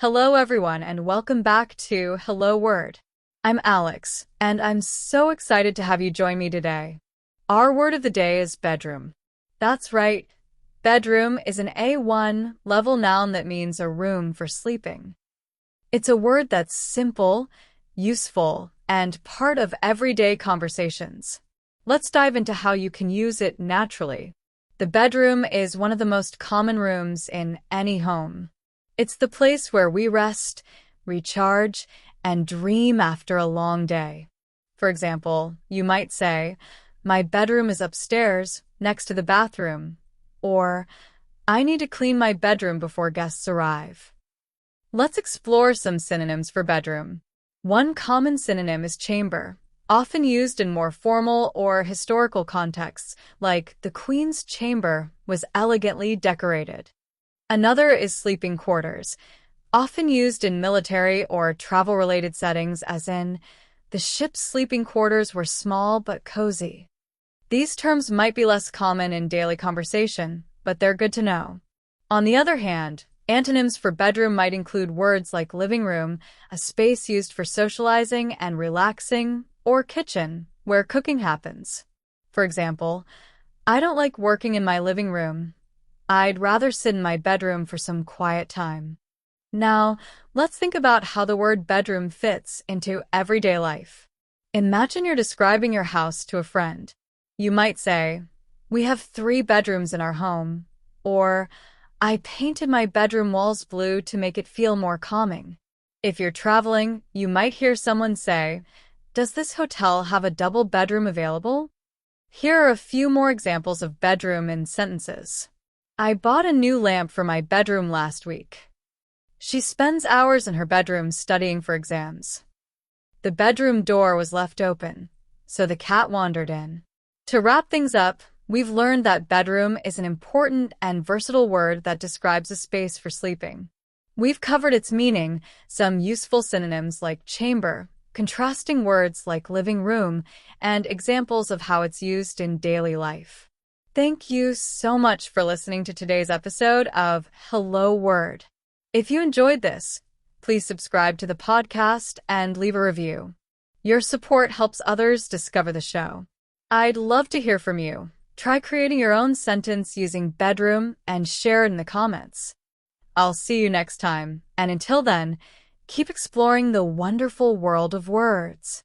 Hello everyone and welcome back to Hello Word. I'm Alex, and I'm so excited to have you join me today. Our word of the day is bedroom. That's right, bedroom is an A1 level noun that means a room for sleeping. It's a word that's simple, useful, and part of everyday conversations. Let's dive into how you can use it naturally. The bedroom is one of the most common rooms in any home. It's the place where we rest, recharge, and dream after a long day. For example, you might say, "My bedroom is upstairs, next to the bathroom," or "I need to clean my bedroom before guests arrive." Let's explore some synonyms for bedroom. One common synonym is chamber, often used in more formal or historical contexts, like the Queen's chamber was elegantly decorated. Another is sleeping quarters, often used in military or travel-related settings, as in, the ship's sleeping quarters were small but cozy. These terms might be less common in daily conversation, but they're good to know. On the other hand, antonyms for bedroom might include words like living room, a space used for socializing and relaxing, or kitchen, where cooking happens. For example, "I don't like working in my living room. I'd rather sit in my bedroom for some quiet time." Now, let's think about how the word bedroom fits into everyday life. Imagine you're describing your house to a friend. You might say, "We have 3 bedrooms in our home," or "I painted my bedroom walls blue to make it feel more calming." If you're traveling, you might hear someone say, "Does this hotel have a double bedroom available?" Here are a few more examples of bedroom in sentences. "I bought a new lamp for my bedroom last week." "She spends hours in her bedroom studying for exams." "The bedroom door was left open, so the cat wandered in." To wrap things up, we've learned that bedroom is an important and versatile word that describes a space for sleeping. We've covered its meaning, some useful synonyms like chamber, contrasting words like living room, and examples of how it's used in daily life. Thank you so much for listening to today's episode of Hello Word. If you enjoyed this, please subscribe to the podcast and leave a review. Your support helps others discover the show. I'd love to hear from you. Try creating your own sentence using bedroom and share it in the comments. I'll see you next time, and until then, keep exploring the wonderful world of words.